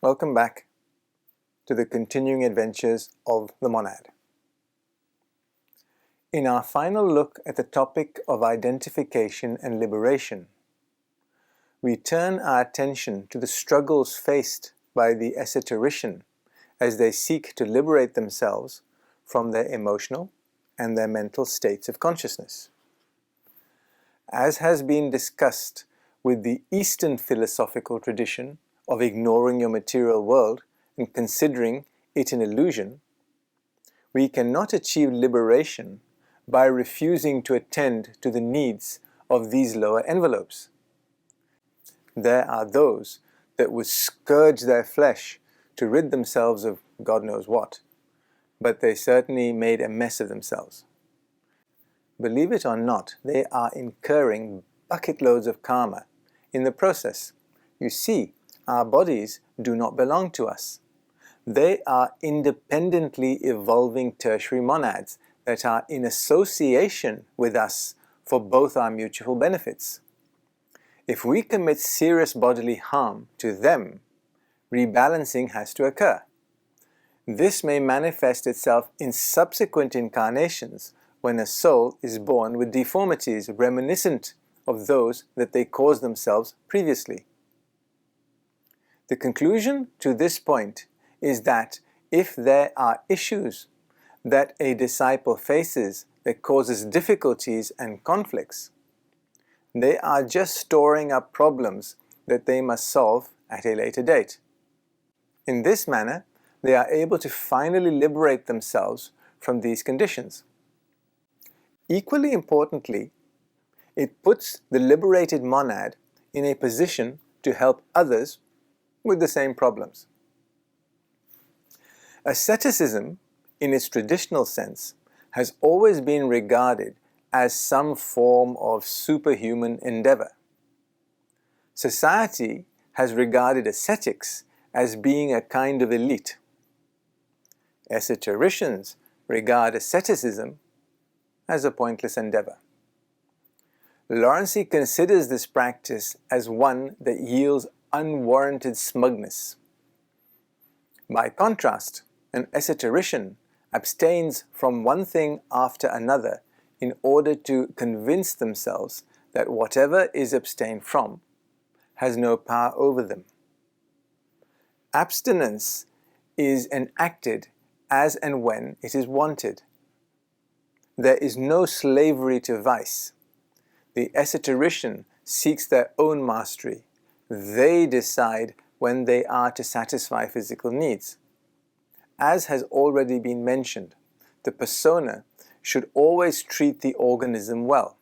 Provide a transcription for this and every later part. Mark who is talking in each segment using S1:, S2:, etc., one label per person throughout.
S1: Welcome back to the continuing adventures of the monad. In our final look at the topic of identification and liberation, we turn our attention to the struggles faced by the esoterician as they seek to liberate themselves from their emotional and their mental states of consciousness. As has been discussed with the Eastern philosophical tradition of ignoring your material world and considering it an illusion, we cannot achieve liberation by refusing to attend to the needs of these lower envelopes. There are those that would scourge their flesh to rid themselves of God knows what, but they certainly made a mess of themselves. Believe it or not, they are incurring bucket loads of karma in the process. You see, our bodies do not belong to us. They are independently evolving tertiary monads that are in association with us for both our mutual benefits. If we commit serious bodily harm to them, rebalancing has to occur. This may manifest itself in subsequent incarnations when a soul is born with deformities reminiscent of those that they caused themselves previously. The conclusion to this point is that if there are issues that a disciple faces that causes difficulties and conflicts, they are just storing up problems that they must solve at a later date. In this manner, they are able to finally liberate themselves from these conditions. Equally importantly, it puts the liberated monad in a position to help others with the same problems. Asceticism, in its traditional sense, has always been regarded as some form of superhuman endeavor. Society has regarded ascetics as being a kind of elite. Esotericians regard asceticism as a pointless endeavor. Lawrence considers this practice as one that yields unwarranted smugness. By contrast, an esoterician abstains from one thing after another in order to convince themselves that whatever is abstained from has no power over them. Abstinence is enacted as and when it is wanted. There is no slavery to vice. The esoterician seeks their own mastery. They decide when they are to satisfy physical needs. As has already been mentioned, the persona should always treat the organism well.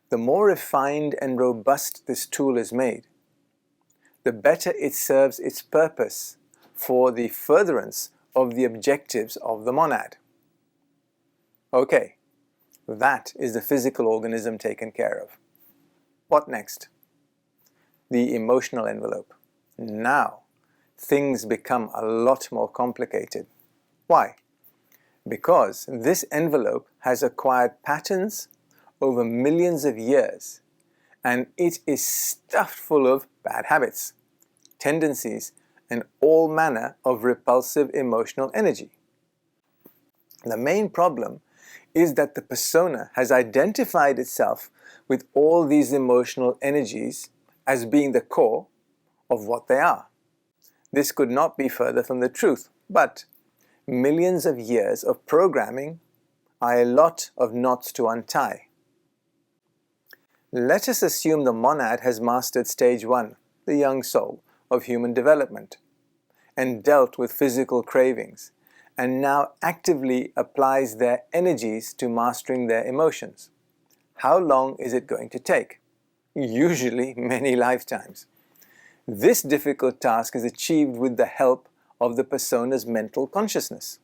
S1: The more refined and robust this tool is made, the better it serves its purpose for the furtherance of the objectives of the monad. Okay, that is the physical organism taken care of. What next? The emotional envelope. Now, things become a lot more complicated. Why? Because this envelope has acquired patterns over millions of years, and it is stuffed full of bad habits, tendencies, and all manner of repulsive emotional energy. The main problem is that the persona has identified itself with all these emotional energies as being the core of what they are. This could not be further from the truth, but millions of years of programming are a lot of knots to untie. Let us assume the monad has mastered stage 1, the young soul, of human development, and dealt with physical cravings, and now actively applies their energies to mastering their emotions. How long is it going to take? Usually many lifetimes. This difficult task is achieved with the help of the persona's mental consciousness.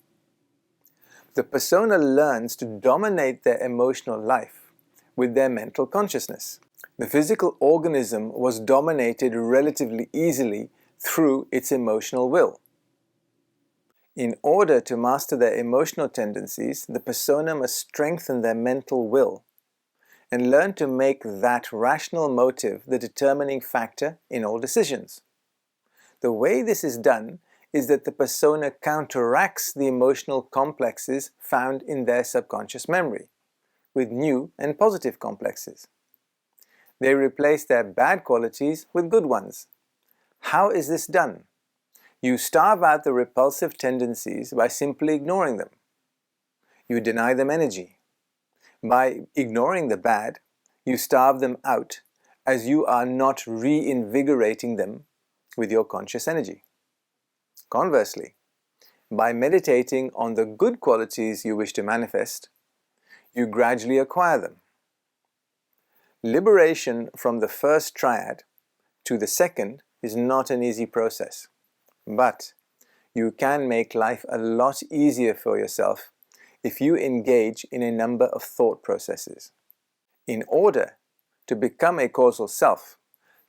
S1: The persona learns to dominate their emotional life with their mental consciousness. The physical organism was dominated relatively easily through its emotional will. In order to master their emotional tendencies, the persona must strengthen their mental will and learn to make that rational motive the determining factor in all decisions. The way this is done is that the persona counteracts the emotional complexes found in their subconscious memory with new and positive complexes. They replace their bad qualities with good ones. How is this done? You starve out the repulsive tendencies by simply ignoring them. You deny them energy. By ignoring the bad, you starve them out as you are not reinvigorating them with your conscious energy. Conversely, by meditating on the good qualities you wish to manifest, you gradually acquire them. Liberation from the first triad to the second is not an easy process, but you can make life a lot easier for yourself if you engage in a number of thought processes. In order to become a causal self,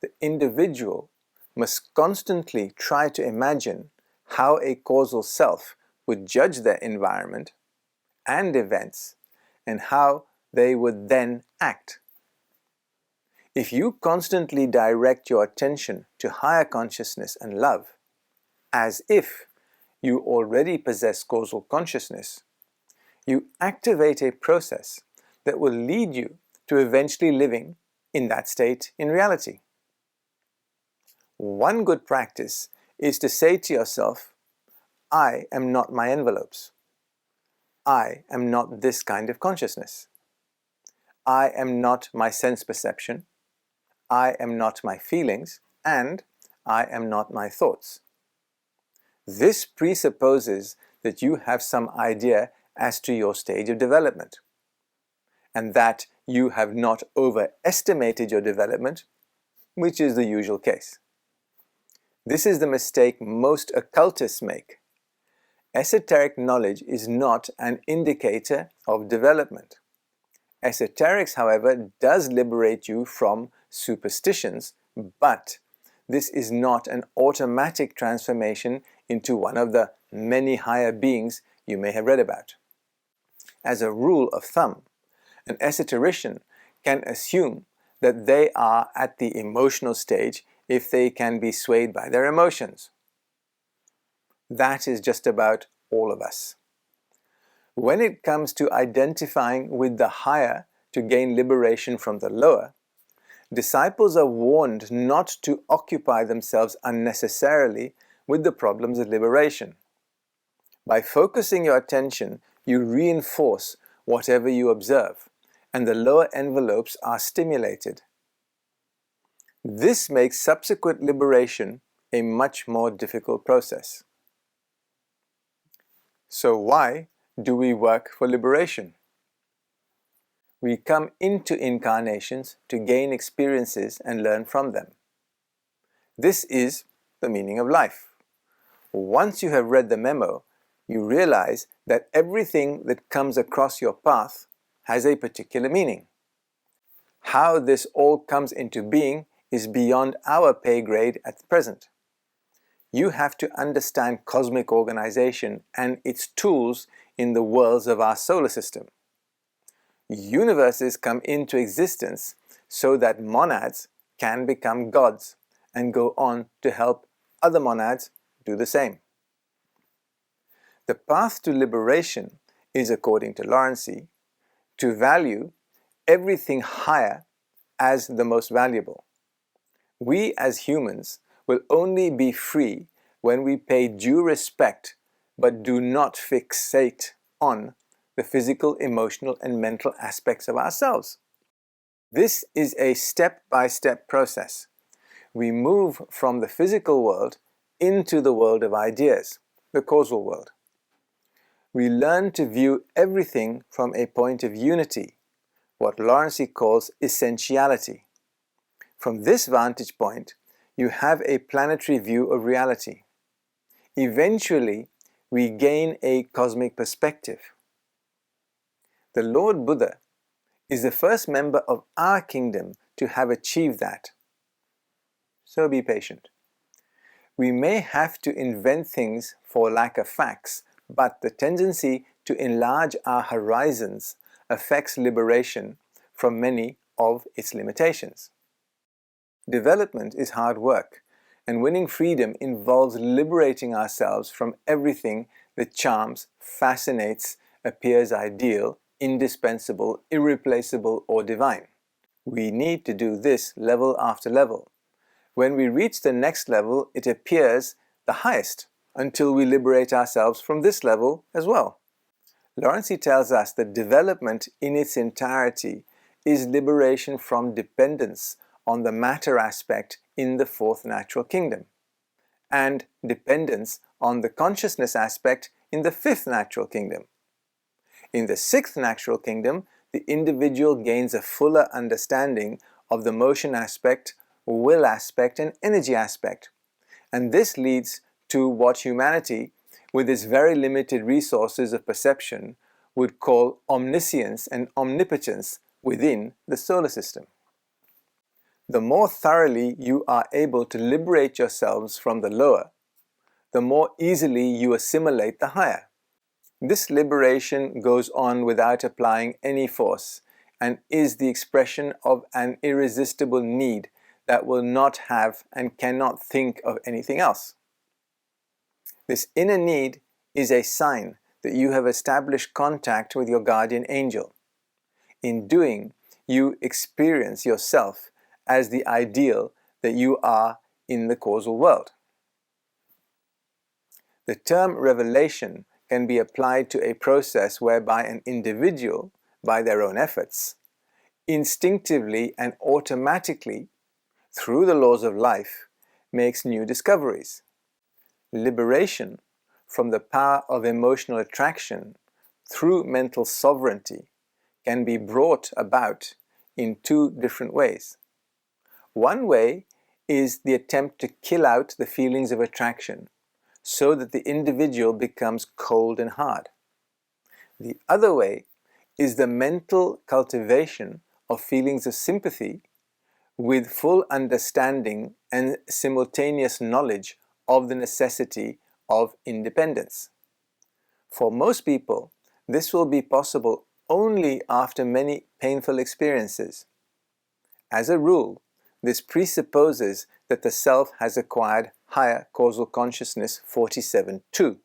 S1: the individual must constantly try to imagine how a causal self would judge their environment and events and how they would then act. If you constantly direct your attention to higher consciousness and love, as if you already possess causal consciousness, you activate a process that will lead you to eventually living in that state in reality. One good practice is to say to yourself, I am not my envelopes. I am not this kind of consciousness. I am not my sense perception. I am not my feelings, and I am not my thoughts. This presupposes that you have some idea as to your stage of development, and that you have not overestimated your development, which is the usual case. This is the mistake most occultists make. Esoteric knowledge is not an indicator of development. Esoterics, however, does liberate you from superstitions, but this is not an automatic transformation into one of the many higher beings you may have read about. As a rule of thumb, an esoterician can assume that they are at the emotional stage if they can be swayed by their emotions. That is just about all of us. When it comes to identifying with the higher to gain liberation from the lower, disciples are warned not to occupy themselves unnecessarily with the problems of liberation. By focusing your attention, you reinforce whatever you observe, and the lower envelopes are stimulated. This makes subsequent liberation a much more difficult process. So why do we work for liberation? We come into incarnations to gain experiences and learn from them. This is the meaning of life. Once you have read the memo, you realize that everything that comes across your path has a particular meaning. How this all comes into being is beyond our pay grade at present. You have to understand cosmic organization and its tools in the worlds of our solar system. Universes come into existence so that monads can become gods and go on to help other monads do the same. The path to liberation is, according to Lawrency, to value everything higher as the most valuable. We as humans will only be free when we pay due respect but do not fixate on the physical, emotional, and mental aspects of ourselves. This is a step-by-step process. We move from the physical world into the world of ideas, the causal world. We learn to view everything from a point of unity, what Lawrency calls essentiality. From this vantage point, you have a planetary view of reality. Eventually, we gain a cosmic perspective. The Lord Buddha is the first member of our kingdom to have achieved that. So be patient. We may have to invent things for lack of facts, but the tendency to enlarge our horizons affects liberation from many of its limitations. Development is hard work, and winning freedom involves liberating ourselves from everything that charms, fascinates, appears ideal, indispensable, irreplaceable, or divine. We need to do this level after level. When we reach the next level, it appears the highest, until we liberate ourselves from this level as well. Lawrence tells us that development in its entirety is liberation from dependence on the matter aspect in the fourth natural kingdom, and dependence on the consciousness aspect in the fifth natural kingdom. In the sixth natural kingdom, the individual gains a fuller understanding of the motion aspect, will aspect, and energy aspect. And this leads to what humanity, with its very limited resources of perception, would call omniscience and omnipotence within the solar system. The more thoroughly you are able to liberate yourselves from the lower, the more easily you assimilate the higher. This liberation goes on without applying any force, and is the expression of an irresistible need that will not have and cannot think of anything else. This inner need is a sign that you have established contact with your guardian angel. In doing, you experience yourself as the ideal that you are in the causal world. The term revelation can be applied to a process whereby an individual, by their own efforts, instinctively and automatically, through the laws of life, makes new discoveries. Liberation from the power of emotional attraction through mental sovereignty can be brought about in two different ways. One way is the attempt to kill out the feelings of attraction so that the individual becomes cold and hard. The other way is the mental cultivation of feelings of sympathy with full understanding and simultaneous knowledge of the necessity of independence. For most people, this will be possible only after many painful experiences. As a rule, this presupposes that the self has acquired higher causal consciousness 47-2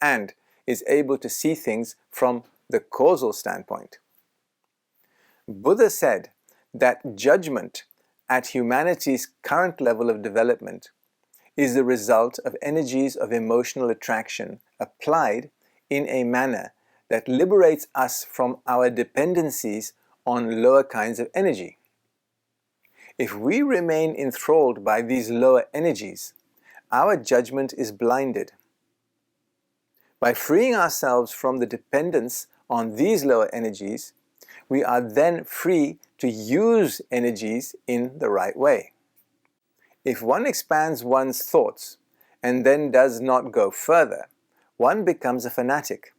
S1: and is able to see things from the causal standpoint. Buddha said that judgment at humanity's current level of development is the result of energies of emotional attraction applied in a manner that liberates us from our dependencies on lower kinds of energy. If we remain enthralled by these lower energies, our judgment is blinded. By freeing ourselves from the dependence on these lower energies, we are then free to use energies in the right way. If one expands one's thoughts and then does not go further, one becomes a fanatic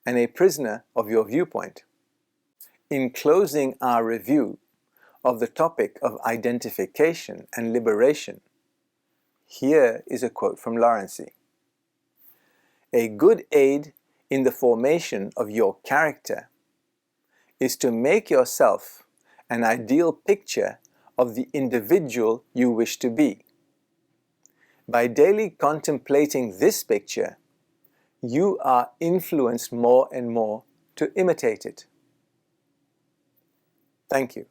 S1: and a prisoner of your viewpoint. In closing our review of the topic of identification and liberation, here is a quote from Lawrence. A good aid in the formation of your character is to make yourself an ideal picture of the individual you wish to be. By daily contemplating this picture, you are influenced more and more to imitate it. Thank you.